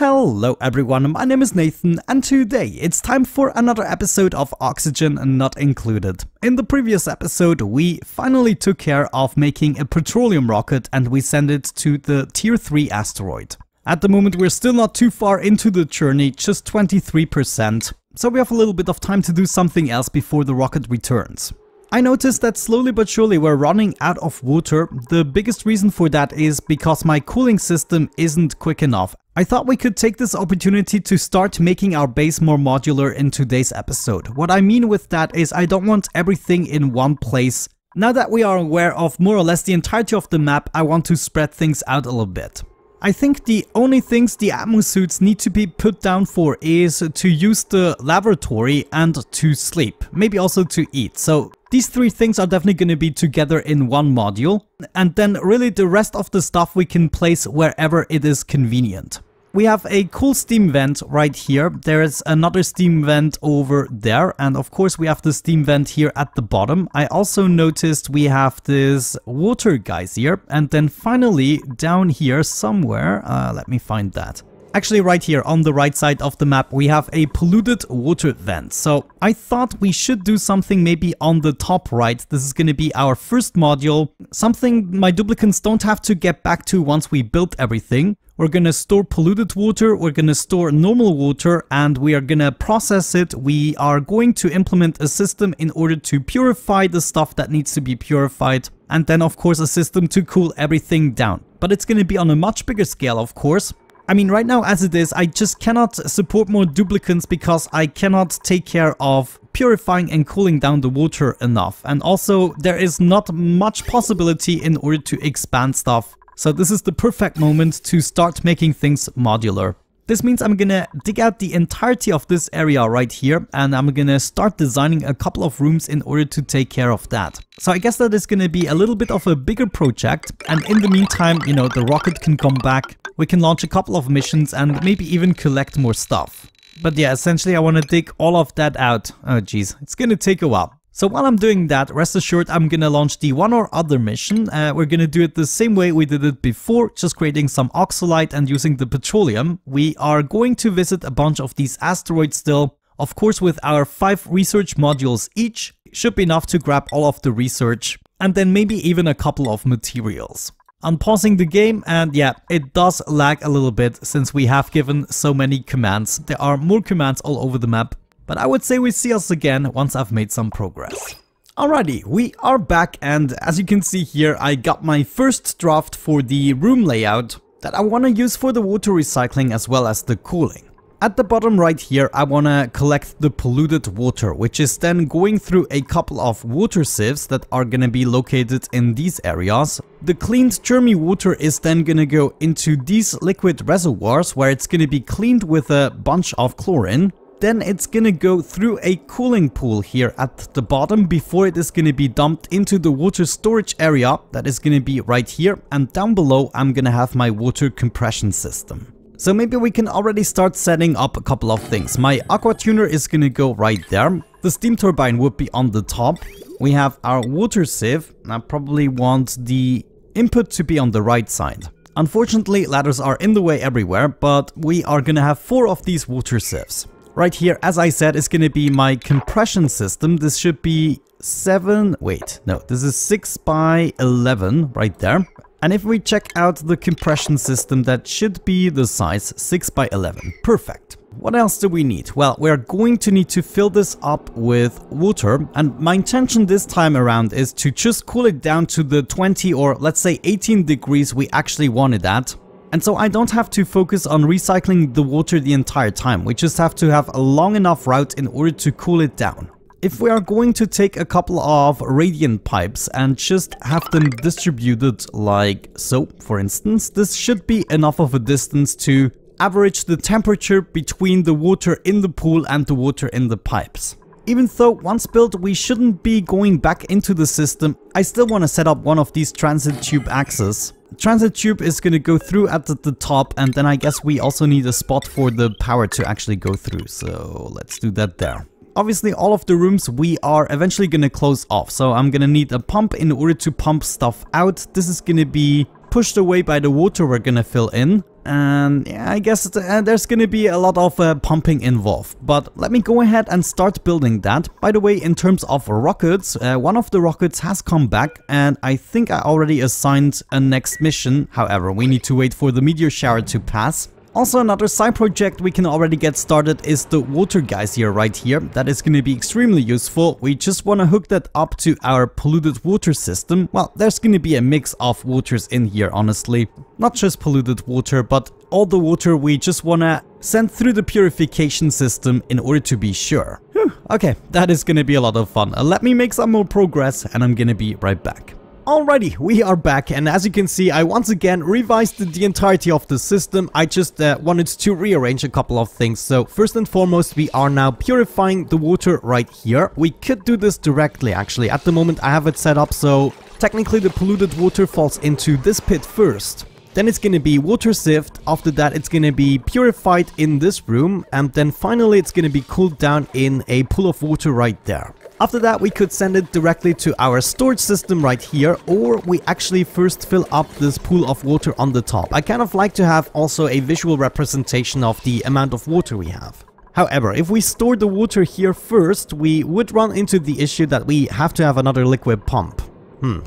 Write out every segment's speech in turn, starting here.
Hello everyone, my name is Nathan and today it's time for another episode of Oxygen Not Included. In the previous episode we finally took care of making a petroleum rocket and we sent it to the tier 3 asteroid. At the moment we're still not too far into the journey, just 23%, so we have a little bit of time to do something else before the rocket returns. I noticed that slowly but surely we're running out of water. The biggest reason for that is because my cooling system isn't quick enough. I thought we could take this opportunity to start making our base more modular in today's episode. What I mean with that is I don't want everything in one place. Now that we are aware of more or less the entirety of the map, I want to spread things out a little bit. I think the only things the atmosuits need to be put down for is to use the laboratory and to sleep, maybe also to eat. So these three things are definitely going to be together in one module, and then really the rest of the stuff we can place wherever it is convenient. We have a cool steam vent right here, there is another steam vent over there, and of course we have the steam vent here at the bottom. I also noticed we have this water geyser, and then finally down here somewhere, let me find that. Actually right here on the right side of the map we have a polluted water vent. So I thought we should do something maybe on the top right. This is going to be our first module. Something my duplicants don't have to get back to once we build everything. We're going to store polluted water, we're going to store normal water, and we are going to process it. We are going to implement a system in order to purify the stuff that needs to be purified. And then of course a system to cool everything down. But it's going to be on a much bigger scale of course. I mean, right now as it is, I just cannot support more duplicants because I cannot take care of purifying and cooling down the water enough. And also, there is not much possibility in order to expand stuff. So this is the perfect moment to start making things modular. This means I'm gonna dig out the entirety of this area right here and I'm gonna start designing a couple of rooms in order to take care of that. So I guess that is gonna be a little bit of a bigger project, and in the meantime, you know, the rocket can come back, we can launch a couple of missions and maybe even collect more stuff. But yeah, essentially I want to dig all of that out. Oh geez, it's gonna take a while. So while I'm doing that, rest assured I'm gonna launch the one or other mission. We're gonna do it the same way we did it before, just creating some oxalite and using the petroleum. We are going to visit a bunch of these asteroids still. Of course with our 5 research modules each, should be enough to grab all of the research and then maybe even a couple of materials. I'm pausing the game and yeah, it does lag a little bit since we have given so many commands. There are more commands all over the map. But I would say we see us again once I've made some progress. Alrighty, we are back, and as you can see here, I got my first draft for the room layout that I want to use for the water recycling as well as the cooling. At the bottom right here, I want to collect the polluted water, which is then going through a couple of water sieves that are going to be located in these areas. The cleaned germy water is then going to go into these liquid reservoirs where it's going to be cleaned with a bunch of chlorine. Then it's gonna go through a cooling pool here at the bottom before it is gonna be dumped into the water storage area that is gonna be right here, and down below I'm gonna have my water compression system. So maybe we can already start setting up a couple of things. My aqua tuner is gonna go right there. The steam turbine would be on the top. We have our water sieve. I probably want the input to be on the right side. Unfortunately, ladders are in the way everywhere, but we are gonna have 4 of these water sieves. Right here, as I said, is going to be my compression system. This should be 7, wait, no, this is 6 by 11 right there. And if we check out the compression system, that should be the size 6 by 11. Perfect. What else do we need? Well, we're going to need to fill this up with water. And my intention this time around is to just cool it down to the 20 or let's say 18 degrees we actually want it at. And so I don't have to focus on recycling the water the entire time, we just have to have a long enough route in order to cool it down. If we are going to take a couple of radiant pipes and just have them distributed like so, for instance, this should be enough of a distance to average the temperature between the water in the pool and the water in the pipes. Even though once built we shouldn't be going back into the system, I still want to set up one of these transit tube axes. Transit tube is going to go through at the top, and then I guess we also need a spot for the power to actually go through, so let's do that there. Obviously all of the rooms we are eventually going to close off, so I'm going to need a pump in order to pump stuff out. This is going to be pushed away by the water we're going to fill in. And yeah, I guess there's gonna be a lot of pumping involved, but let me go ahead and start building that. By the way, in terms of rockets, one of the rockets has come back, and I think I already assigned a next mission. However, we need to wait for the meteor shower to pass. Also, another side project we can already get started is the water geyser right here. That is going to be extremely useful. We just want to hook that up to our polluted water system. Well, there's going to be a mix of waters in here, honestly. Not just polluted water, but all the water we just want to send through the purification system in order to be sure. Whew. Okay, that is going to be a lot of fun. Let me make some more progress and I'm going to be right back. Alrighty, we are back, and as you can see, I once again revised the entirety of the system. I just wanted to rearrange a couple of things. So first and foremost, we are now purifying the water right here. We could do this directly, actually. At the moment, I have it set up so technically the polluted water falls into this pit first. Then it's going to be water sieved. After that, it's going to be purified in this room, and then finally it's going to be cooled down in a pool of water right there. After that, we could send it directly to our storage system right here, or we actually first fill up this pool of water on the top. I kind of like to have also a visual representation of the amount of water we have. However, if we store the water here first, we would run into the issue that we have to have another liquid pump.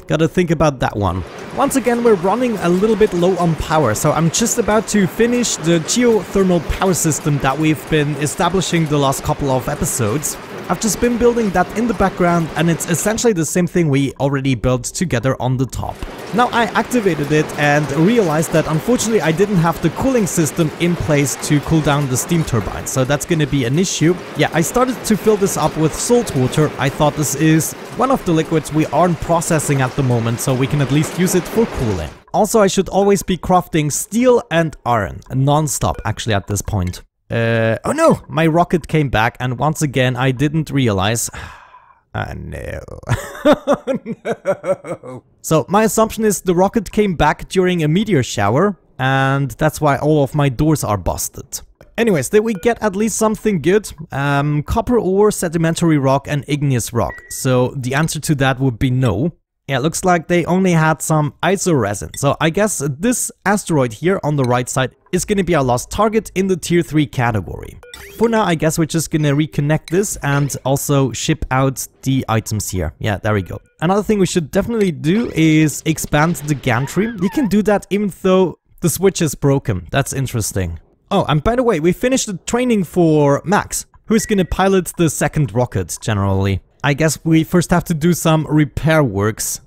Gotta think about that one. Once again, we're running a little bit low on power, so I'm just about to finish the geothermal power system that we've been establishing the last couple of episodes. I've just been building that in the background, and it's essentially the same thing we already built together on the top. Now I activated it and realized that unfortunately I didn't have the cooling system in place to cool down the steam turbine, so that's gonna be an issue. Yeah, I started to fill this up with salt water. I thought this is one of the liquids we aren't processing at the moment, so we can at least use it for cooling. Also, I should always be crafting steel and iron, non-stop actually at this point. Oh no, my rocket came back, and once again I didn't realize. No. No. So my assumption is the rocket came back during a meteor shower, and that's why all of my doors are busted. Anyways, did we get at least something good? Copper ore, sedimentary rock, and igneous rock. So the answer to that would be no. Yeah, looks like they only had some iso resin. So I guess this asteroid here on the right side is going to be our last target in the tier 3 category. For now, I guess we're just going to reconnect this and also ship out the items here. Yeah, there we go. Another thing we should definitely do is expand the gantry. You can do that even though the switch is broken. That's interesting. Oh, and by the way, we finished the training for Max, who's going to pilot the second rocket generally. I guess we first have to do some repair works.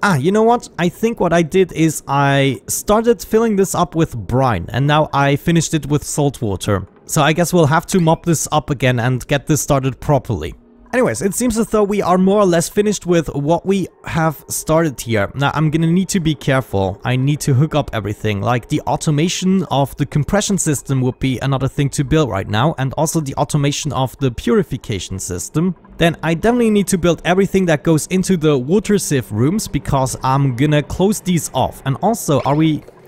Ah, you know what? I think what I did is I started filling this up with brine, and now I finished it with salt water. So I guess we'll have to mop this up again and get this started properly. Anyways, it seems as though we are more or less finished with what we have started here. Now, I'm gonna need to be careful. I need to hook up everything. Like the automation of the compression system would be another thing to build right now, and also the automation of the purification system. Then I definitely need to build everything that goes into the water sieve rooms, because I'm gonna close these off. And also,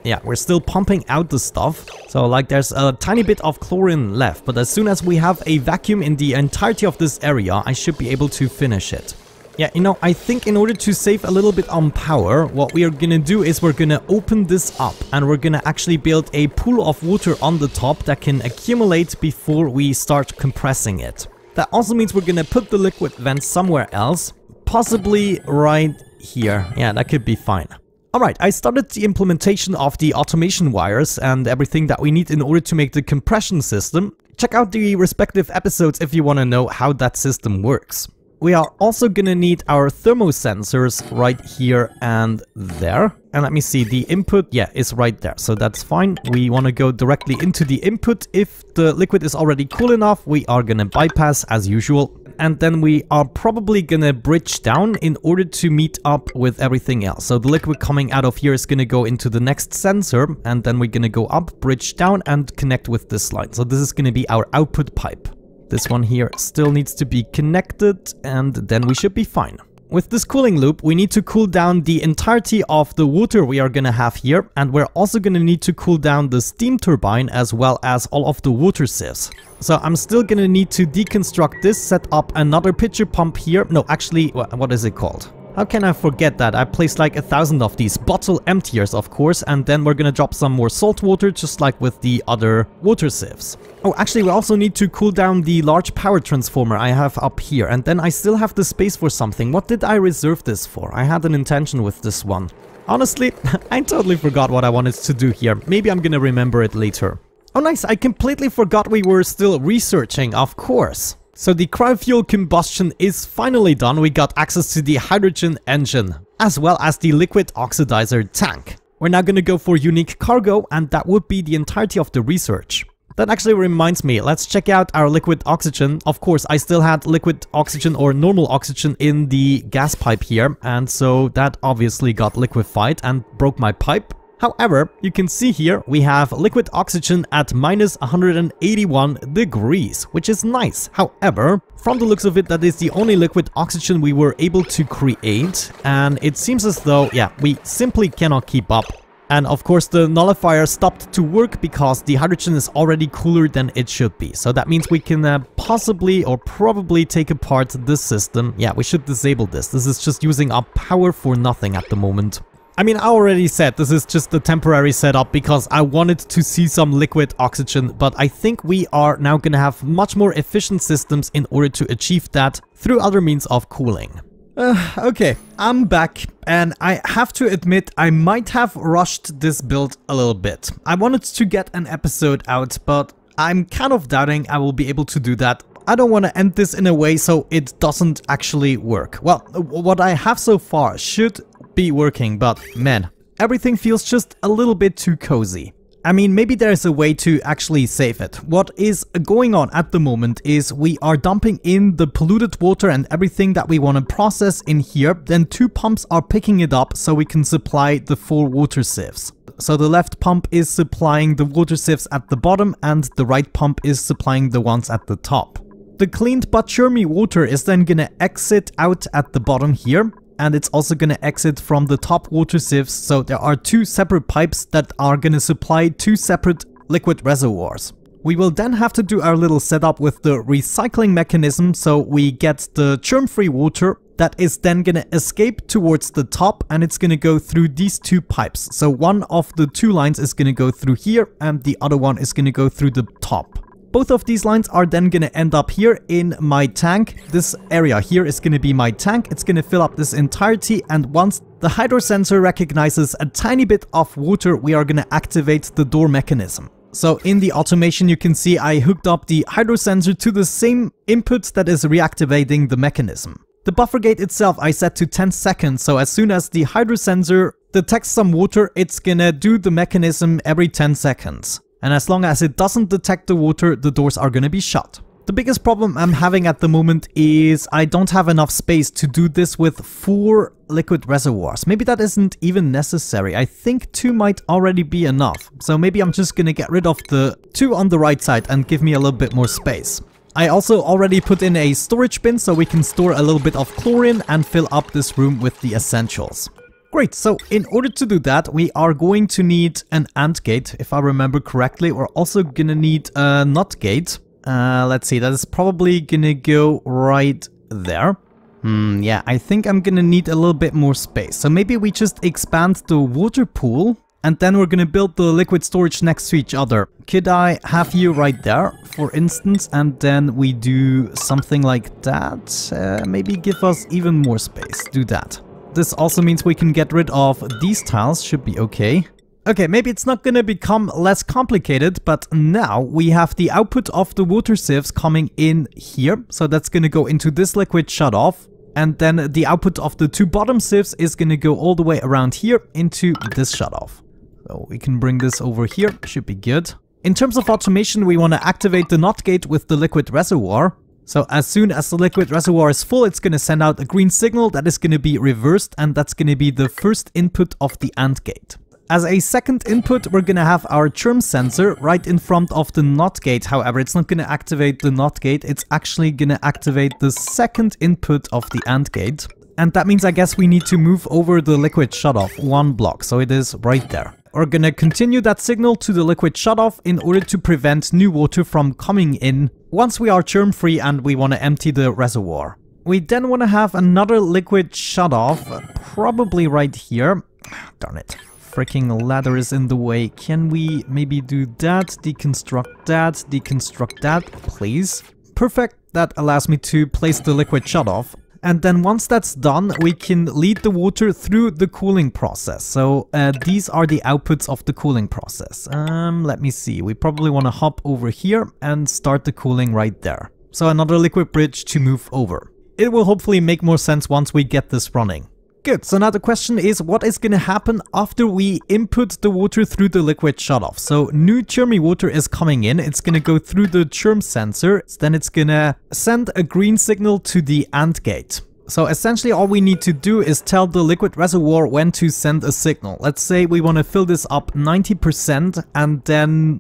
yeah, we're still pumping out the stuff. So like there's a tiny bit of chlorine left, but as soon as we have a vacuum in the entirety of this area, I should be able to finish it. Yeah, you know, I think in order to save a little bit on power, what we are gonna do is we're gonna open this up, and we're gonna actually build a pool of water on the top that can accumulate before we start compressing it. That also means we're gonna put the liquid vent somewhere else, possibly right here. Yeah, that could be fine. Alright, I started the implementation of the automation wires and everything that we need in order to make the compression system. Check out the respective episodes if you want to know how that system works. We are also gonna need our thermosensors right here and there. And let me see, the input, yeah, is right there, so that's fine. We want to go directly into the input. If the liquid is already cool enough, we are gonna bypass as usual. And then we are probably gonna bridge down in order to meet up with everything else. So the liquid coming out of here is gonna go into the next sensor, and then we're gonna go up, bridge down, and connect with this line. So this is gonna be our output pipe. This one here still needs to be connected, and then we should be fine. With this cooling loop, we need to cool down the entirety of the water we are gonna have here, and we're also gonna need to cool down the steam turbine as well as all of the water sieves. So I'm still gonna need to deconstruct this, set up another pitcher pump here. No, actually, what is it called? How can I forget that? I placed like 1,000 of these bottle emptiers, of course, and then we're gonna drop some more salt water, just like with the other water sieves. Oh, actually, we also need to cool down the large power transformer I have up here, and then I still have the space for something. What did I reserve this for? I had an intention with this one. Honestly, I totally forgot what I wanted to do here. Maybe I'm gonna remember it later. Oh nice, I completely forgot we were still researching, of course. So the cryofuel combustion is finally done. We got access to the hydrogen engine, as well as the liquid oxidizer tank. We're now gonna go for unique cargo, and that would be the entirety of the research. That actually reminds me, let's check out our liquid oxygen. Of course, I still had liquid oxygen or normal oxygen in the gas pipe here, and so that obviously got liquefied and broke my pipe. However, you can see here we have liquid oxygen at minus 181 degrees, which is nice. However, from the looks of it, that is the only liquid oxygen we were able to create, and it seems as though, yeah, we simply cannot keep up. And of course the nullifier stopped to work because the hydrogen is already cooler than it should be. So that means we can possibly or probably take apart this system. Yeah, we should disable this. This is just using up power for nothing at the moment. I mean, I already said this is just a temporary setup because I wanted to see some liquid oxygen, but I think we are now gonna have much more efficient systems in order to achieve that through other means of cooling. Okay, I'm back, and I have to admit I might have rushed this build a little bit. I wanted to get an episode out, but I'm kind of doubting I will be able to do that. I don't want to end this in a way so it doesn't actually work. Well, what I have so far should be working, but man, everything feels just a little bit too cozy. I mean, maybe there's a way to actually save it. What is going on at the moment is we are dumping in the polluted water and everything that we want to process in here. Then 2 pumps are picking it up so we can supply the 4 water sieves. So the left pump is supplying the water sieves at the bottom and the right pump is supplying the ones at the top. The cleaned but churmy water is then gonna exit out at the bottom here. And it's also gonna exit from the top water sieves, so there are 2 separate pipes that are gonna supply 2 separate liquid reservoirs. We will then have to do our little setup with the recycling mechanism, so we get the germ-free water that is then gonna escape towards the top, and it's gonna go through these 2 pipes. So one of the 2 lines is gonna go through here, and the other one is gonna go through the top. Both of these lines are then gonna end up here in my tank. This area here is gonna be my tank. It's gonna fill up this entirety, and once the hydro sensor recognizes a tiny bit of water, we are gonna activate the door mechanism. So in the automation you can see I hooked up the hydro sensor to the same input that is reactivating the mechanism. The buffer gate itself I set to 10 seconds, so as soon as the hydro sensor detects some water, it's gonna do the mechanism every 10 seconds. And as long as it doesn't detect the water, the doors are gonna be shut. The biggest problem I'm having at the moment is I don't have enough space to do this with 4 liquid reservoirs. Maybe that isn't even necessary. I think 2 might already be enough. So maybe I'm just gonna get rid of the 2 on the right side and give me a little bit more space. I also already put in a storage bin so we can store a little bit of chlorine and fill up this room with the essentials. Great, so in order to do that, we are going to need an AND gate, if I remember correctly. We're also gonna need a NOT gate. Let's see, that is probably gonna go right there. Yeah, I think I'm gonna need a little bit more space. So maybe we just expand the water pool, and then we're gonna build the liquid storage next to each other. Could I have you right there, for instance, and then we do something like that? Maybe give us even more space. Do that. This also means we can get rid of these tiles, should be okay. Okay, maybe it's not gonna become less complicated, but now we have the output of the water sieves coming in here. So that's gonna go into this liquid shutoff. And then the output of the 2 bottom sieves is gonna go all the way around here into this shutoff. So we can bring this over here, should be good. In terms of automation, we wanna activate the NOT gate with the liquid reservoir. So as soon as the liquid reservoir is full, it's going to send out a green signal that is going to be reversed, and that's going to be the first input of the AND gate. As a second input, we're going to have our germ sensor right in front of the NOT gate. However, it's not going to activate the NOT gate, it's actually going to activate the second input of the AND gate. And that means I guess we need to move over the liquid shutoff 1 block, so it is right there. We're gonna continue that signal to the liquid shutoff in order to prevent new water from coming in once we are germ-free and we want to empty the reservoir. We then want to have another liquid shutoff, probably right here. Darn it. Freaking ladder is in the way. Can we maybe do that? Deconstruct that, please. Perfect. That allows me to place the liquid shutoff. And then once that's done, we can lead the water through the cooling process. So these are the outputs of the cooling process. Let me see. We probably want to hop over here and start the cooling right there. So another liquid bridge to move over. It will hopefully make more sense once we get this running. Good, so now the question is what is going to happen after we input the water through the liquid shutoff. So new churmy water is coming in, it's going to go through the germ sensor, then it's going to send a green signal to the AND gate. So essentially all we need to do is tell the liquid reservoir when to send a signal. Let's say we want to fill this up 90% and then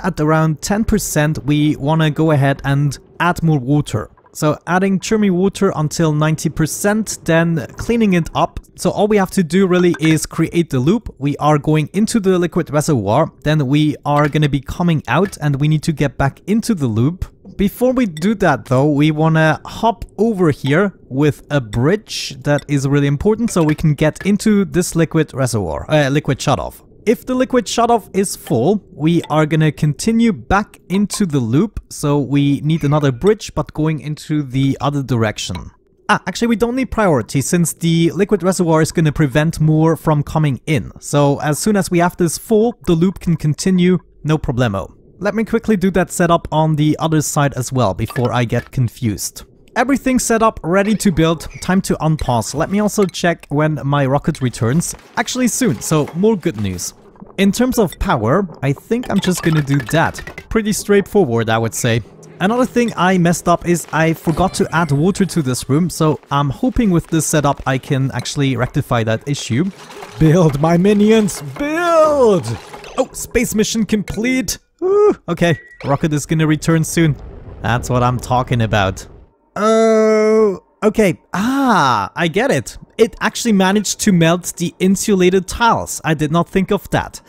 at around 10% we want to go ahead and add more water. So adding churmy water until 90%, then cleaning it up. So all we have to do really is create the loop. We are going into the liquid reservoir, then we are going to be coming out and we need to get back into the loop. Before we do that though, we want to hop over here with a bridge. That is really important so we can get into this liquid reservoir, liquid shutoff. If the liquid shutoff is full, we are gonna continue back into the loop, so we need another bridge, but going into the other direction. Actually we don't need priority, since the liquid reservoir is gonna prevent more from coming in. So as soon as we have this full, the loop can continue, no problemo. Let me quickly do that setup on the other side as well, before I get confused. Everything set up, ready to build, time to unpause. Let me also check when my rocket returns. Actually soon, so more good news. In terms of power, I think I'm just gonna do that. Pretty straightforward, I would say. Another thing I messed up is I forgot to add water to this room, so I'm hoping with this setup I can actually rectify that issue. Build, my minions, build! Oh, space mission complete! Woo, okay, rocket is gonna return soon. That's what I'm talking about. Oh, okay. I get it. It actually managed to melt the insulated tiles. I did not think of that.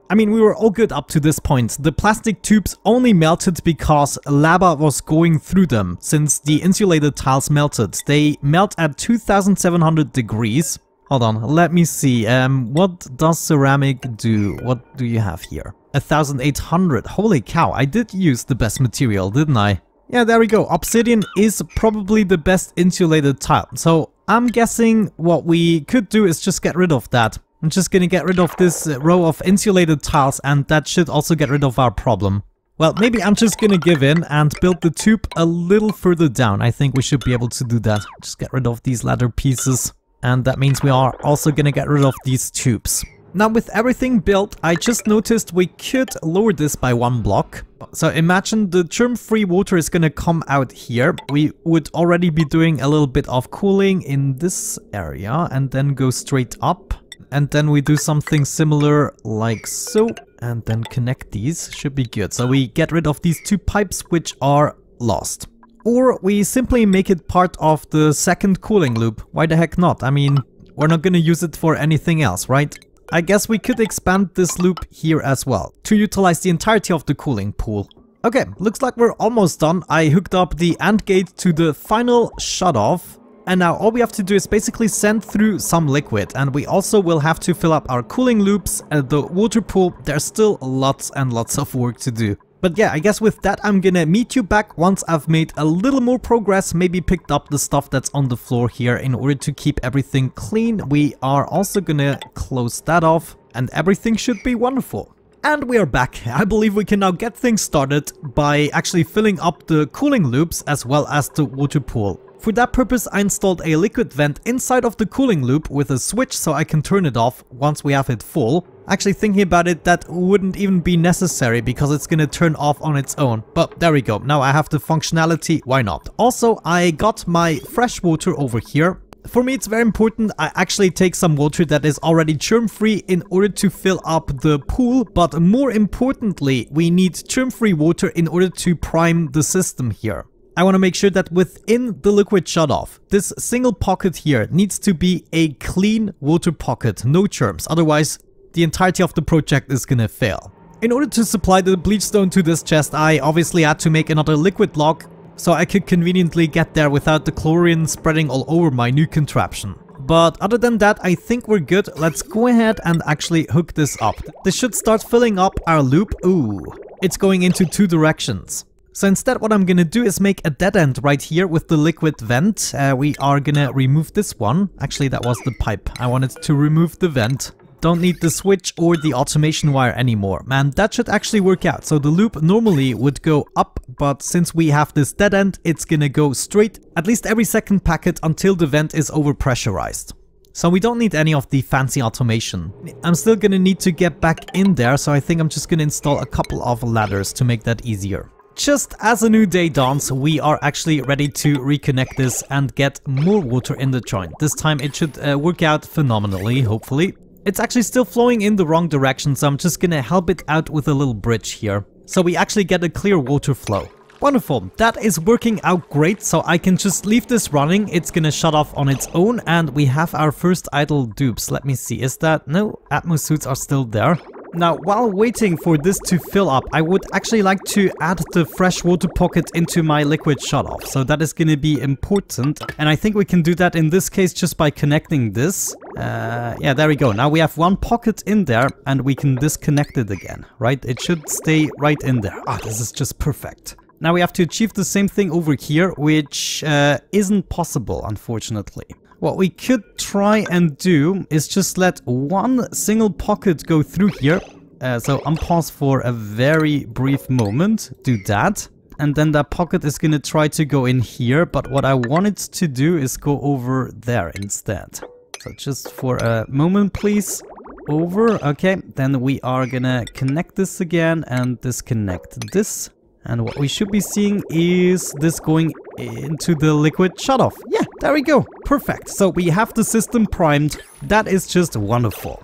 I mean, we were all good up to this point. The plastic tubes only melted because lava was going through them. Since the insulated tiles melted, they melt at 2700 degrees. Hold on, let me see. What does ceramic do? What do you have here? 1800. Holy cow, I did use the best material, didn't I? Yeah, there we go. Obsidian is probably the best insulated tile. So I'm guessing what we could do is just get rid of that. I'm just gonna get rid of this row of insulated tiles and that should also get rid of our problem. Well, maybe I'm just gonna give in and build the tube a little further down. I think we should be able to do that. Just get rid of these ladder pieces. And that means we are also gonna get rid of these tubes. Now with everything built, I just noticed we could lower this by 1 block. So imagine the germ-free water is gonna come out here. We would already be doing a little bit of cooling in this area and then go straight up. And then we do something similar like so and then connect these. Should be good. So we get rid of these 2 pipes which are lost. Or we simply make it part of the second cooling loop. Why the heck not? I mean, we're not gonna use it for anything else, right? I guess we could expand this loop here as well, to utilize the entirety of the cooling pool. Okay, looks like we're almost done. I hooked up the AND gate to the final shutoff. And now all we have to do is basically send through some liquid. And we also will have to fill up our cooling loops and the water pool. There's still lots and lots of work to do. But yeah, I guess with that I'm gonna meet you back once I've made a little more progress, maybe picked up the stuff that's on the floor here in order to keep everything clean. We are also gonna close that off and everything should be wonderful. And we are back. I believe we can now get things started by actually filling up the cooling loops as well as the water pool. For that purpose I installed a liquid vent inside of the cooling loop with a switch so I can turn it off once we have it full. Actually thinking about it, that wouldn't even be necessary because it's gonna turn off on its own. But there we go, now I have the functionality, why not? Also, I got my fresh water over here. For me it's very important I actually take some water that is already germ-free in order to fill up the pool. But more importantly, we need germ-free water in order to prime the system here. I want to make sure that within the liquid shutoff, this single pocket here needs to be a clean water pocket, no germs, otherwise the entirety of the project is gonna fail. In order to supply the bleach stone to this chest, I obviously had to make another liquid lock. so I could conveniently get there without the chlorine spreading all over my new contraption. But other than that, I think we're good. Let's go ahead and actually hook this up. This should start filling up our loop. Ooh, it's going into 2 directions. So instead, what I'm gonna do is make a dead end right here with the liquid vent. We are gonna remove this one. Actually, that was the pipe. I wanted to remove the vent. Don't need the switch or the automation wire anymore. Man, that should actually work out. So the loop normally would go up, but since we have this dead end, it's gonna go straight at least every second packet until the vent is overpressurized. So we don't need any of the fancy automation. I'm still gonna need to get back in there, so I think I'm just gonna install a couple of ladders to make that easier. Just as a new day dawns, we are actually ready to reconnect this and get more water in the joint. This time it should work out phenomenally, hopefully. It's actually still flowing in the wrong direction, so I'm just gonna help it out with a little bridge here. So we actually get a clear water flow. Wonderful, that is working out great, so I can just leave this running. It's gonna shut off on its own, and we have our first idle dupes. Let me see, is that... No, Atmo suits are still there. Now, while waiting for this to fill up, I would actually like to add the fresh water pocket into my liquid shutoff. So that is going to be important. And I think we can do that in this case just by connecting this. Yeah, there we go. Now we have one pocket in there and we can disconnect it again, right? It should stay right in there. Ah, this is just perfect. Now we have to achieve the same thing over here, which isn't possible, unfortunately. What we could try and do is just let one single pocket go through here. So unpause for a very brief moment. Do that. And then that pocket is going to try to go in here. But what I wanted to do is go over there instead. So just for a moment, please. Over. Okay. Then we are going to connect this again and disconnect this. And what we should be seeing is this going into the liquid shutoff. Yeah, there we go. Perfect. So we have the system primed. That is just wonderful.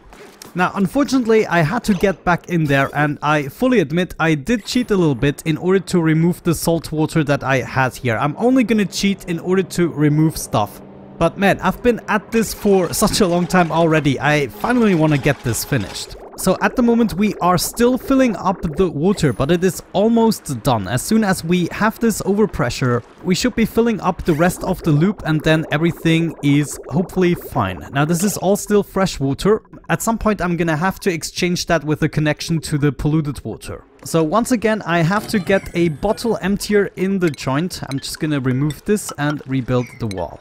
Now, unfortunately, I had to get back in there, and I fully admit I did cheat a little bit in order to remove the salt water that I had here. I'm only gonna cheat in order to remove stuff. But man, I've been at this for such a long time already. I finally want to get this finished. So at the moment we are still filling up the water, but it is almost done. As soon as we have this overpressure, we should be filling up the rest of the loop, and then everything is hopefully fine. Now this is all still fresh water. At some point I'm gonna have to exchange that with a connection to the polluted water. So once again I have to get a bottle emptier in the joint. I'm just gonna remove this and rebuild the wall.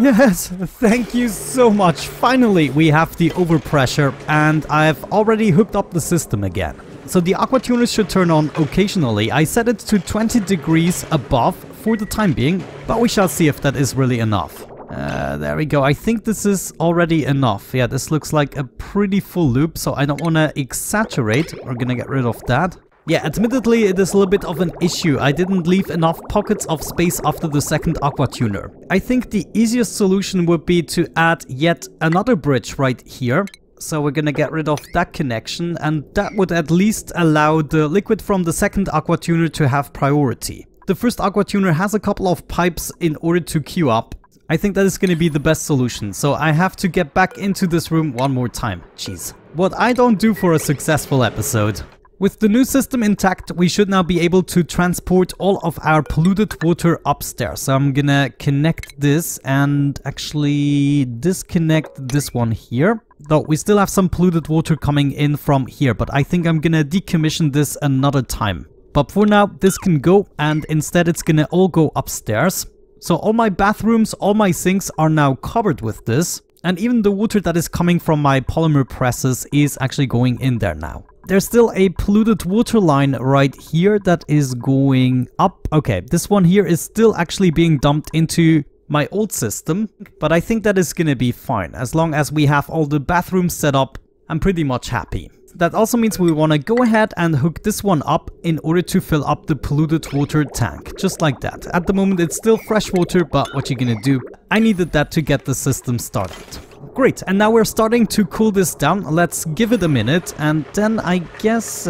Yes, thank you so much. Finally, we have the overpressure and I've already hooked up the system again. So the aqua tuner should turn on occasionally. I set it to 20 degrees above for the time being, but we shall see if that is really enough. There we go. I think this is already enough. Yeah, this looks like a pretty full loop, so I don't want to exaggerate. We're gonna get rid of that. Yeah, admittedly, it is a little bit of an issue. I didn't leave enough pockets of space after the second aqua tuner. I think the easiest solution would be to add yet another bridge right here. So we're gonna get rid of that connection, and that would at least allow the liquid from the second aqua tuner to have priority. The first aqua tuner has a couple of pipes in order to queue up. I think that is gonna be the best solution. So I have to get back into this room one more time. Jeez. What I don't do for a successful episode. With the new system intact, we should now be able to transport all of our polluted water upstairs. So I'm gonna connect this and actually disconnect this one here. Though we still have some polluted water coming in from here, but I think I'm gonna decommission this another time. But for now, this can go, and instead it's gonna all go upstairs. So all my bathrooms, all my sinks are now covered with this. And even the water that is coming from my polymer presses is actually going in there now. There's still a polluted water line right here that is going up. Okay, this one here is still actually being dumped into my old system, but I think that is gonna be fine. As long as we have all the bathrooms set up, I'm pretty much happy. That also means we want to go ahead and hook this one up in order to fill up the polluted water tank, just like that. At the moment it's still fresh water, but what you're gonna do, I needed that to get the system started. Great, and now we're starting to cool this down. Let's give it a minute, and then I guess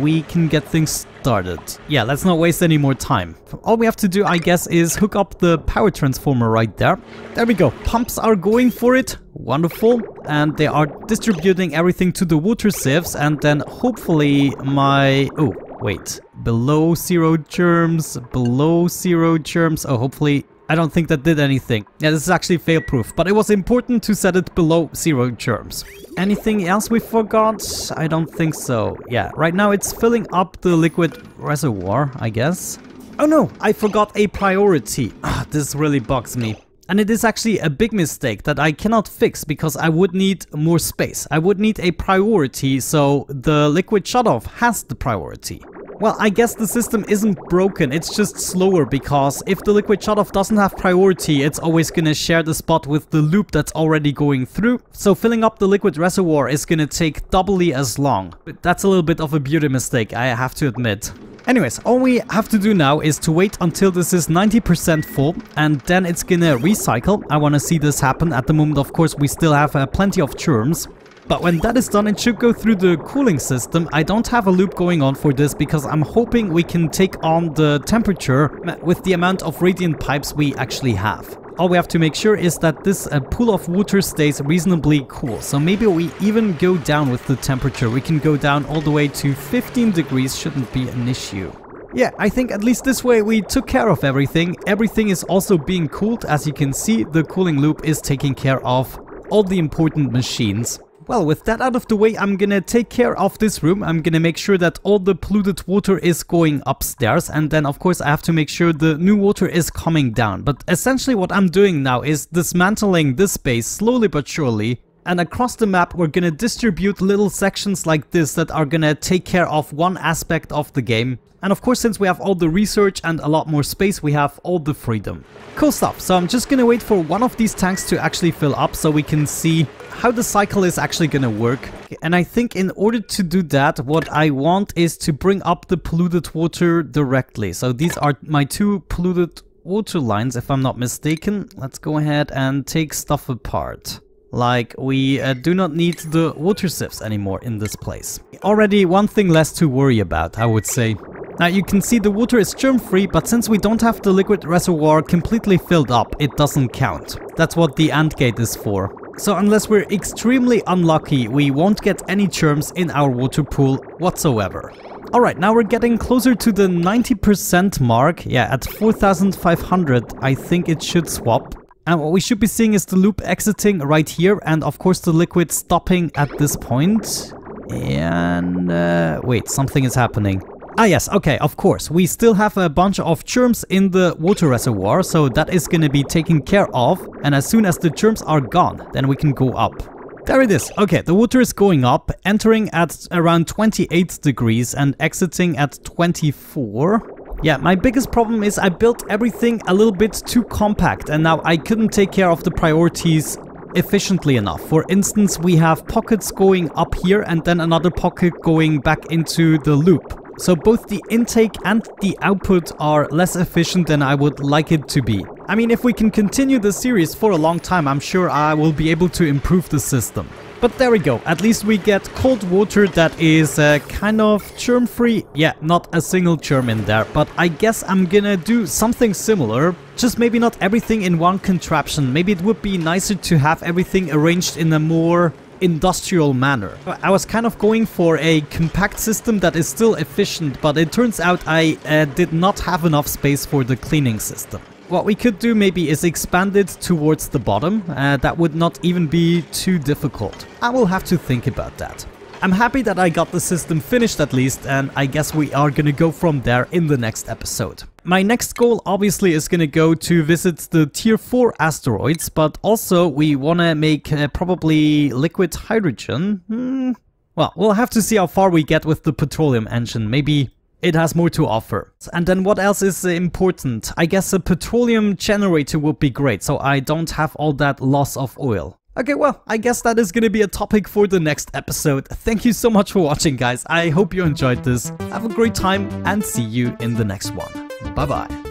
we can get things started. Yeah, let's not waste any more time. All we have to do, I guess, is hook up the power transformer right there. There we go. Pumps are going for it. Wonderful. And they are distributing everything to the water sieves, and then hopefully my... Oh, Wait, below 0 germs, below 0 germs. Oh, hopefully, I don't think that did anything. Yeah, this is actually fail-proof, but it was important to set it below 0 germs. Anything else we forgot? I don't think so. Yeah, right now it's filling up the liquid reservoir, I guess. Oh no, I forgot a priority. This really bugs me. And it is actually a big mistake that I cannot fix because I would need more space. I would need a priority, so the liquid shutoff has the priority. Well, I guess the system isn't broken, it's just slower because if the liquid shutoff doesn't have priority, it's always gonna share the spot with the loop that's already going through. So filling up the liquid reservoir is gonna take doubly as long. But that's a little bit of a beauty mistake, I have to admit. Anyways, all we have to do now is to wait until this is 90% full and then it's gonna recycle. I wanna see this happen. At the moment, of course, we still have plenty of germs. But when that is done, it should go through the cooling system. I don't have a loop going on for this because I'm hoping we can take on the temperature with the amount of radiant pipes we actually have. All we have to make sure is that this pool of water stays reasonably cool. So maybe we even go down with the temperature. We can go down all the way to 15 degrees, shouldn't be an issue. Yeah, I think at least this way we took care of everything. Everything is also being cooled. As you can see, the cooling loop is taking care of all the important machines. Well, with that out of the way, I'm gonna take care of this room. I'm gonna make sure that all the polluted water is going upstairs. And then, of course, I have to make sure the new water is coming down. But essentially what I'm doing now is dismantling this space slowly but surely. And across the map, we're gonna distribute little sections like this that are gonna take care of one aspect of the game. And of course, since we have all the research and a lot more space, we have all the freedom. Cool stuff. So I'm just gonna wait for one of these tanks to actually fill up so we can see how the cycle is actually gonna work. And I think in order to do that, what I want is to bring up the polluted water directly. So these are my two polluted water lines, if I'm not mistaken. Let's go ahead and take stuff apart. Like, we do not need the water sieves anymore in this place. Already one thing less to worry about, I would say. Now you can see the water is germ-free, but since we don't have the liquid reservoir completely filled up, it doesn't count. That's what the AND gate is for. So unless we're extremely unlucky, we won't get any germs in our water pool whatsoever. Alright, now we're getting closer to the 90% mark. Yeah, at 4,500, I think it should swap. And what we should be seeing is the loop exiting right here, and of course the liquid stopping at this point. And wait, something is happening. Ah yes, okay, of course. We still have a bunch of germs in the water reservoir, so that is going to be taken care of. And as soon as the germs are gone, then we can go up. There it is. Okay, the water is going up, entering at around 28 degrees and exiting at 24. Yeah, my biggest problem is I built everything a little bit too compact and now I couldn't take care of the priorities efficiently enough. For instance, we have pockets going up here and then another pocket going back into the loop. So both the intake and the output are less efficient than I would like it to be. I mean, if we can continue the series for a long time, I'm sure I will be able to improve the system. But there we go, at least we get cold water that is kind of germ-free. Yeah, not a single germ in there, but I guess I'm gonna do something similar. Just maybe not everything in one contraption. Maybe it would be nicer to have everything arranged in a more industrial manner. I was kind of going for a compact system that is still efficient, but it turns out I did not have enough space for the cleaning system. What we could do maybe is expand it towards the bottom. That would not even be too difficult. I will have to think about that. I'm happy that I got the system finished at least, and I guess we are gonna go from there in the next episode. My next goal obviously is gonna go to visit the tier 4 asteroids, but also we wanna make probably liquid hydrogen. Well, we'll have to see how far we get with the petroleum engine. Maybe it has more to offer. And then what else is important? I guess a petroleum generator would be great, so I don't have all that loss of oil. Okay, well, I guess that is gonna be a topic for the next episode. Thank you so much for watching, guys. I hope you enjoyed this. Have a great time and see you in the next one. Bye-bye.